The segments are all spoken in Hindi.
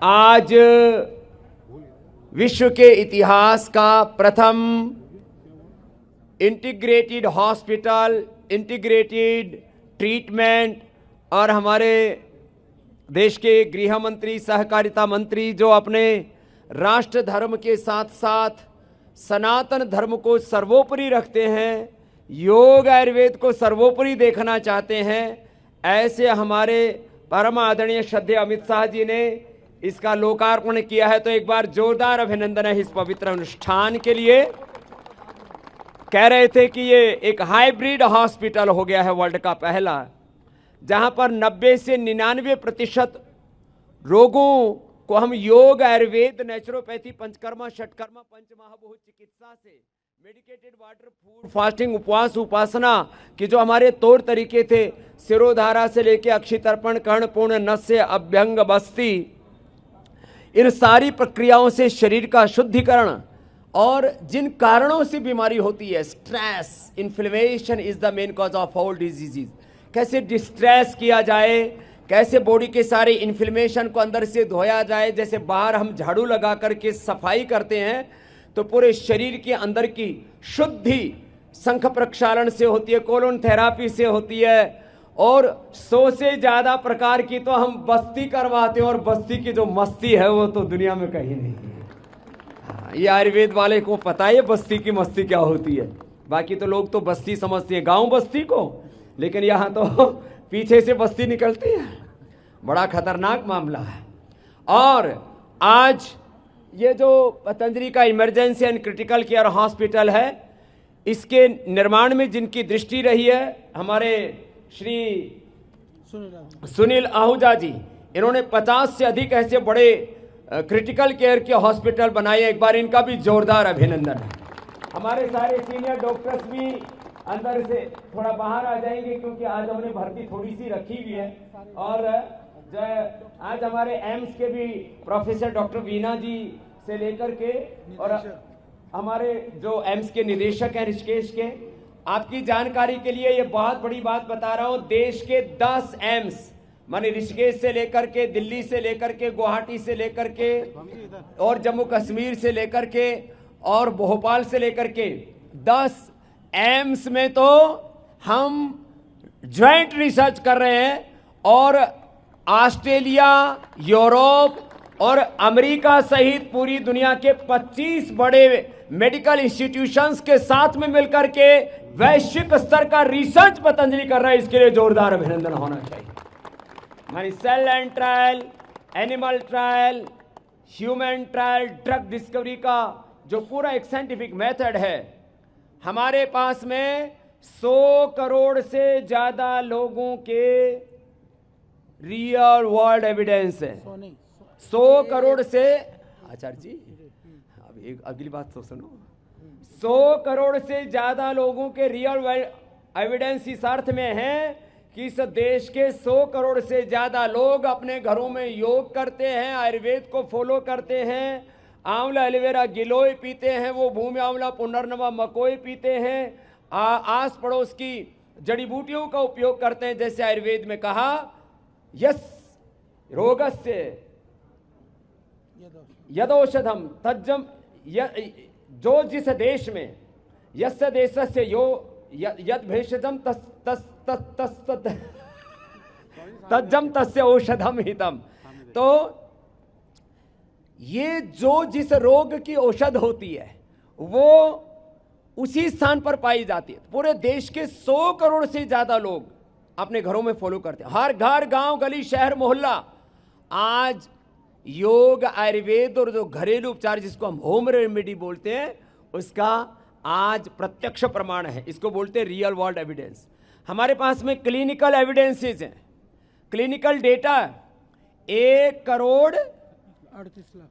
आज विश्व के इतिहास का प्रथम इंटीग्रेटेड हॉस्पिटल, इंटीग्रेटेड ट्रीटमेंट और हमारे देश के गृह मंत्री, सहकारिता मंत्री जो अपने राष्ट्र धर्म के साथ साथ सनातन धर्म को सर्वोपरि रखते हैं, योग आयुर्वेद को सर्वोपरि देखना चाहते हैं, ऐसे हमारे परम आदरणीय श्रद्धेय अमित शाह जी ने इसका लोकार्पण किया है। तो एक बार जोरदार अभिनंदन है इस पवित्र अनुष्ठान के लिए। कह रहे थे कि ये एक हाइब्रिड हॉस्पिटल हो गया है, वर्ल्ड का पहला, जहां पर 90 से 99% रोगों को हम योग, आयुर्वेद, नेचुरोपैथी, पंचकर्मा, षटकर्मा, पंचमहाभूत चिकित्सा से, मेडिकेटेड वाटर, फूड, फास्टिंग, उपवास, उपासना के जो हमारे तौर तरीके थे, सिरोधारा से लेके अक्षितर्पण, कर्णपूर्ण, नस्य, अभ्यंग, बस्ती, इन सारी प्रक्रियाओं से शरीर का शुद्धिकरण और जिन कारणों से बीमारी होती है, stress, inflammation is the main cause of all diseases, कैसे डिस्ट्रेस किया जाए, कैसे बॉडी के सारे इन्फ्लेमेशन को अंदर से धोया जाए। जैसे बाहर हम झाड़ू लगा करके सफाई करते हैं तो पूरे शरीर के अंदर की शुद्धि शंख प्रक्षालन से होती है, कोलोन थेरापी से होती है, और 100 से ज़्यादा प्रकार की तो हम बस्ती करवाते हैं, और बस्ती की जो मस्ती है वो तो दुनिया में कहीं नहीं है। ये आयुर्वेद वाले को पता है बस्ती की मस्ती क्या होती है। बाकी तो लोग तो बस्ती समझते हैं गांव बस्ती को, लेकिन यहाँ तो पीछे से बस्ती निकलती है। बड़ा खतरनाक मामला है। और आज ये जो पतंजलि का emergency and critical care hospital है, इसके निर्माण में जिनकी दृष्टि रही है, हमारे श्री सुनील आहूजा जी, इन्होंने 50 से अधिक ऐसे बड़े क्रिटिकल केयर के हॉस्पिटल बनाए। एक बार इनका भी जोरदार अभिनंदन है। हमारे सारे सीनियर डॉक्टर्स भी अंदर से थोड़ा बाहर आ जाएंगे क्योंकि आज हमने भर्ती थोड़ी सी रखी हुई है। और आज हमारे एम्स के भी प्रोफेसर डॉक्टर वीना जी से लेकर के और हमारे जो एम्स के निदेशक हैं ऋषिकेश के, आपकी जानकारी के लिए ये बहुत बड़ी बात बता रहा हूं, देश के 10 एम्स माने ऋषिकेश से लेकर के, दिल्ली से लेकर के, गुवाहाटी से लेकर के और जम्मू कश्मीर से लेकर के और भोपाल से लेकर के 10 एम्स में तो हम ज्वाइंट रिसर्च कर रहे हैं। और ऑस्ट्रेलिया, यूरोप और अमेरिका सहित पूरी दुनिया के 25 बड़े मेडिकल इंस्टीट्यूशंस के साथ में मिलकर के वैश्विक स्तर का रिसर्च पतंजलि कर रहा है। इसके लिए जोरदार अभिनंदन होना चाहिए। मानी cell and trial, animal trial, human trial, drug discovery का जो पूरा एक साइंटिफिक मेथड है, हमारे पास में 100 करोड़ से ज्यादा लोगों के रियल वर्ल्ड एविडेंस है। 100 करोड़ से, आचार्य जी अब एक अगली बात तो सुनो, 100 करोड़ से ज्यादा लोगों के रियल एविडेंस इस अर्थ में है कि इस देश के 100 करोड़ से ज्यादा लोग अपने घरों में योग करते हैं, आयुर्वेद को फॉलो करते हैं, आंवला, एलोवेरा, गिलोय पीते हैं, वो भूमि आंवला, पुनर्नवा, मकोई पीते हैं, आस पड़ोस की जड़ी बूटियों का उपयोग करते हैं। जैसे आयुर्वेद में कहा, यस रोगस्य यदौषधम तज्जम, जो जिस देश में, यस्य देशस्य यो यद भेषजम तज्जम तस्य औषधम हितम। तो ये जो जिस रोग की औषध होती है वो उसी स्थान पर पाई जाती है। पूरे देश के 100 करोड़ से ज्यादा लोग अपने घरों में फॉलो करते हैं। हर घर, गांव, गली, शहर, मोहल्ला आज योग, आयुर्वेद और जो घरेलू उपचार जिसको हम होम रेमेडी बोलते हैं, उसका आज प्रत्यक्ष प्रमाण है। इसको बोलते हैं रियल वर्ल्ड एविडेंस। हमारे पास में क्लिनिकल एविडेंसेस हैं, क्लिनिकल डेटा 1 करोड़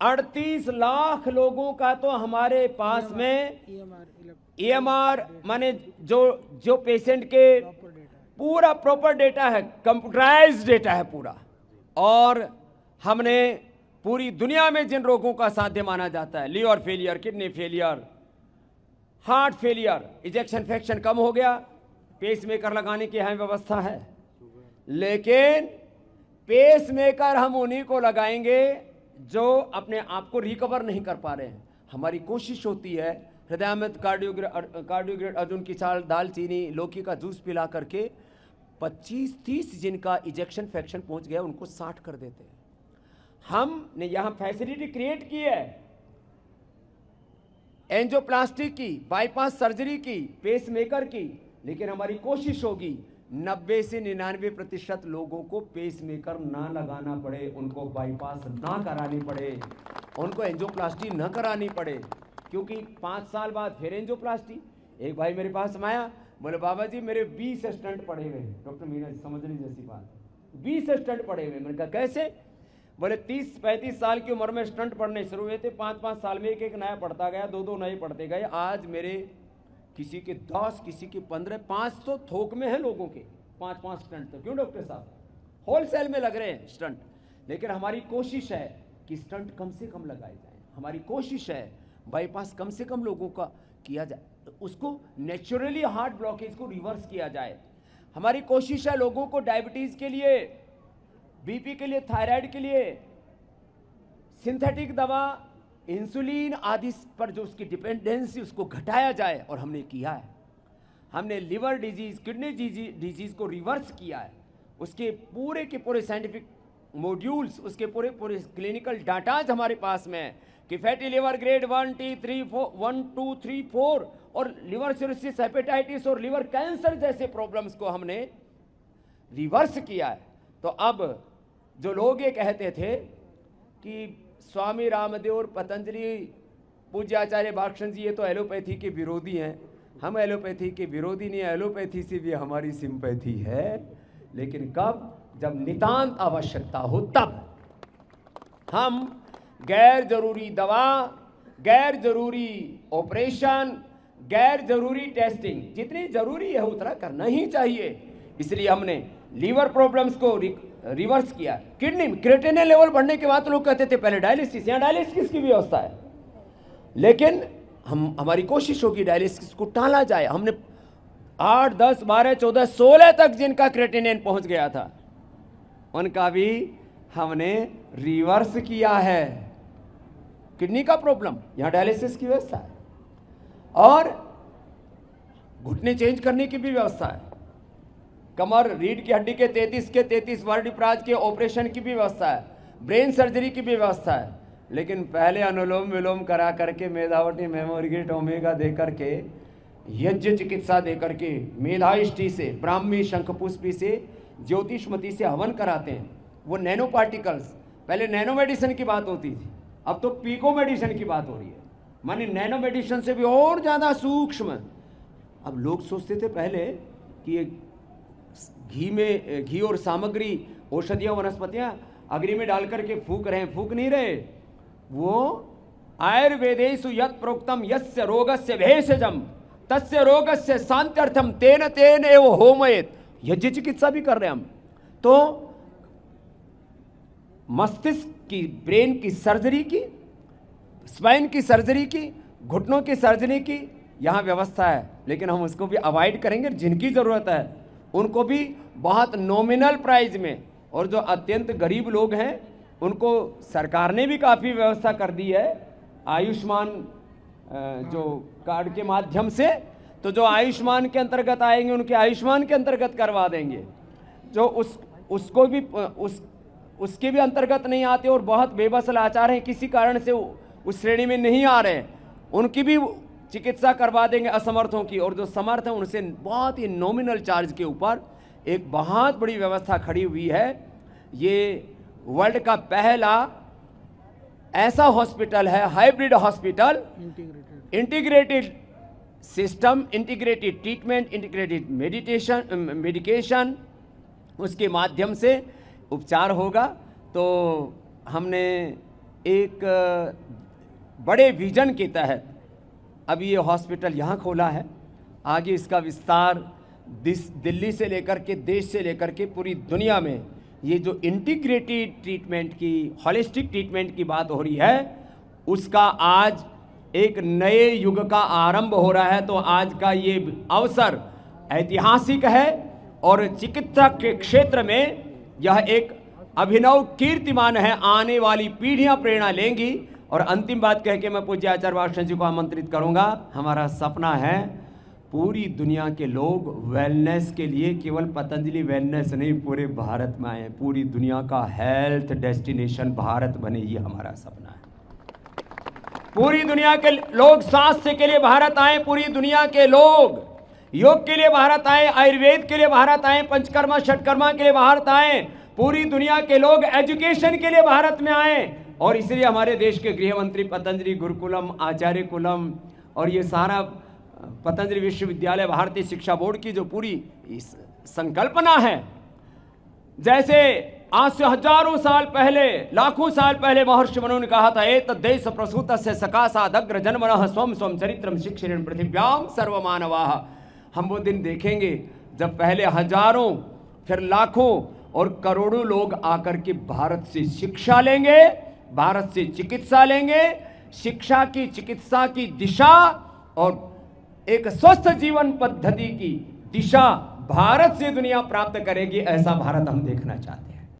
38 लाख लोगों का तो हमारे पास में EMR माने जो पेशेंट के पूरा प्रॉपर डेटा है, कंप्यूटराइज्ड डेटा है पूरा। और हमने पूरी दुनिया में जिन रोगों का साध्य माना जाता है, liver failure, kidney failure, heart failure, ejection fraction कम हो गया, पेसमेकर लगाने की यहाँ व्यवस्था है, लेकिन पेसमेकर हम उन्हीं को लगाएंगे जो अपने आप को रिकवर नहीं कर पा रहे हैं। हमारी कोशिश होती है हृदयामृत, कार्डियोग्रेड, अर्जुन की छाल, दालचीनी, लौकी का जूस पिला करके 25-30 जिनका इजेक्शन फ्रैक्शन पहुंच गया उनको 60 कर देते हैं। हमने यहां फैसिलिटी क्रिएट की है एंजियोप्लास्टी की, बाईपास सर्जरी की, पेसमेकर की, लेकिन हमारी कोशिश होगी 90 से 99% लोगों को पेसमेकर ना लगाना पड़े, उनको बाईपास ना करानी पड़े, उनको एंजियोप्लास्टी ना करानी पड़े, क्योंकि 5 साल बाद फिर एंजियोप्लास्टी। एक भाई मेरे पास आया, बोले बाबा जी मेरे 20 स्टंट पड़े हुए हैं। डॉक्टर मीना समझने जैसी बात, 20 स्टंट पड़े हुए। मैंने कहा कैसे? बोले 30-35 साल की उम्र में स्टंट पड़ने शुरू हुए थे, 5-5 साल में एक नया पड़ता गया, 2 नए पड़ते गए। आज मेरे किसी के 10, किसी के 15, 500 थोक में है लोगों के 5-5 स्टंट। तो क्यों डॉक्टर साहब, होलसेल में लग रहे हैं स्टंट। लेकिन हमारी कोशिश है कि स्टंट कम से कम लगाए जाए, हमारी कोशिश है बाईपास कम से कम लोगों का किया जाए, उसको नेचुरली हार्ट ब्लॉकेज को रिवर्स किया जाए। हमारी कोशिश है लोगों को डायबिटीज के लिए, बीपी के लिए, थायराइड के लिए सिंथेटिक दवा, इंसुलिन आदि पर जो उसकी डिपेंडेंसी उसको घटाया जाए, और हमने किया है। हमने लिवर डिजीज, किडनी डिजीज को रिवर्स किया है। उसके पूरे के पूरे साइंटिफिक मॉड्यूल्स, उसके पूरे क्लिनिकल डाटाज हमारे पास में है कि फैटी लिवर ग्रेड 1, 2, 3, 4 और लिवर सिरोसिस, हेपेटाइटिस और लिवर कैंसर जैसे प्रॉब्लम्स को हमने रिवर्स किया है। तो अब जो लोग ये कहते थे कि स्वामी रामदेव और पतंजलि, पूज्य आचार्य भाषण जी ये तो एलोपैथी के विरोधी हैं, हम एलोपैथी के विरोधी नहीं, एलोपैथी से भी हमारी सिंपैथी है, लेकिन कब? जब नितांत आवश्यकता हो तब। हम गैर जरूरी दवा, गैर जरूरी ऑपरेशन, गैर जरूरी टेस्टिंग जितनी जरूरी है उतना करना ही चाहिए। इसलिए हमने लीवर प्रॉब्लम्स को रिवर्स किया। किडनी में क्रिएटिनिन लेवल बढ़ने के बाद तो लोग कहते थे पहले डायलिसिस, यहाँ डायलिसिस की भी व्यवस्था है, लेकिन हमारी कोशिश होगी डायलिसिस को टाला जाए। हमने 8, 10, 12, 14, 16 तक जिनका क्रिएटिनिन पहुंच गया था उनका भी हमने रिवर्स किया है। किडनी का प्रॉब्लम, यहाँ डायलिसिस की व्यवस्था है, और घुटने चेंज करने की भी व्यवस्था है, कमर रीढ़ की हड्डी के 33 के 33 वर्टिब्राज के ऑपरेशन की भी व्यवस्था है, ब्रेन सर्जरी की भी व्यवस्था है। लेकिन पहले अनुलोम विलोम करा करके, मेधावटी, मेमोरिगेट, ओमेगा दे करके, यज्ञ चिकित्सा दे करके, मेधाइष्टि से, ब्राह्मी, शंखपुष्पी से, ज्योतिषमती से हवन कराते हैं। वो नैनो पार्टिकल्स, पहले नैनो मेडिसिन की बात होती थी, अब तो पीको मेडिसिन की बात हो रही है, माने नैनो मेडिसिन से भी और ज़्यादा सूक्ष्म। अब लोग सोचते थे पहले कि ये घी और सामग्री, औषधियाँ, वनस्पतियाँ अग्नि में डाल करके फूक रहे हैं, फूक नहीं रहे। वो आयुर्वेदेषु यत् प्रोक्तम यस्य रोगस्य भेषजम तस्य रोगस्य शांत्यर्थम तेन तेन एव होमयेत, यज्ञ चिकित्सा भी कर रहे हैं हम। तो मस्तिष्क की, ब्रेन की सर्जरी की, स्पाइन की सर्जरी की, घुटनों की सर्जरी की यहाँ व्यवस्था है, लेकिन हम उसको भी अवॉइड करेंगे। जिनकी ज़रूरत है उनको भी बहुत नॉमिनल प्राइस में, और जो अत्यंत गरीब लोग हैं उनको सरकार ने भी काफ़ी व्यवस्था कर दी है आयुष्मान जो कार्ड के माध्यम से। तो जो आयुष्मान के अंतर्गत आएंगे उनके आयुष्मान के अंतर्गत करवा देंगे, जो उसको भी उसके भी अंतर्गत नहीं आते और बहुत बेबस लाचार हैं, किसी कारण से उस श्रेणी में नहीं आ रहे हैं, उनकी भी चिकित्सा करवा देंगे असमर्थों की। और जो समर्थ हैं उनसे बहुत ही नॉमिनल चार्ज के ऊपर एक बहुत बड़ी व्यवस्था खड़ी हुई है। ये वर्ल्ड का पहला ऐसा हॉस्पिटल है, hybrid hospital, integrated system, integrated treatment, integrated medication, उसके माध्यम से उपचार होगा। तो हमने एक बड़े विजन के तहत अभी ये हॉस्पिटल यहाँ खोला है। आगे इसका विस्तार दिल्ली से लेकर के, देश से लेकर के पूरी दुनिया में ये जो इंटीग्रेटेड ट्रीटमेंट की, होलिस्टिक ट्रीटमेंट की बात हो रही है, उसका आज एक नए युग का आरंभ हो रहा है। तो आज का ये अवसर ऐतिहासिक है और चिकित्सा के क्षेत्र में यह एक अभिनव कीर्तिमान है, आने वाली पीढ़ियां प्रेरणा लेंगी। और अंतिम बात कह के मैं पूज्य आचार्य वार्षण जी को आमंत्रित करूंगा। हमारा सपना है पूरी दुनिया के लोग वेलनेस के लिए, केवल पतंजलि वेलनेस नहीं, पूरे भारत में आए, पूरी दुनिया का हेल्थ डेस्टिनेशन भारत बने, ये हमारा सपना है। पूरी दुनिया के लोग स्वास्थ्य के लिए भारत आए, पूरी दुनिया के लोग योग के लिए भारत आए, आयुर्वेद के लिए भारत आए, पंचकर्मा षटकर्मा के लिए भारत आए, पूरी दुनिया के लोग एजुकेशन के लिए भारत में आए। और इसलिए हमारे देश के गृह मंत्री पतंजलि गुरुकुलम, आचार्य कुलम और ये सारा पतंजलि विश्वविद्यालय, भारतीय शिक्षा बोर्ड की जो पूरी संकल्पना है, जैसे आज से हजारों साल पहले, लाखों साल पहले महर्षि मनु ने कहा था, एतद् देश प्रसूतस्य सकाशादग्र जन्मनः स्वं स्वं चरित्रम शिक्षेण पृथिव्याम सर्वमानवाः। हम वो दिन देखेंगे जब पहले हजारों, फिर लाखों और करोड़ों लोग आकर के भारत से शिक्षा लेंगे, भारत से चिकित्सा लेंगे, शिक्षा की, चिकित्सा की दिशा और एक स्वस्थ जीवन पद्धति की दिशा भारत से दुनिया प्राप्त करेगी। ऐसा भारत हम देखना चाहते हैं।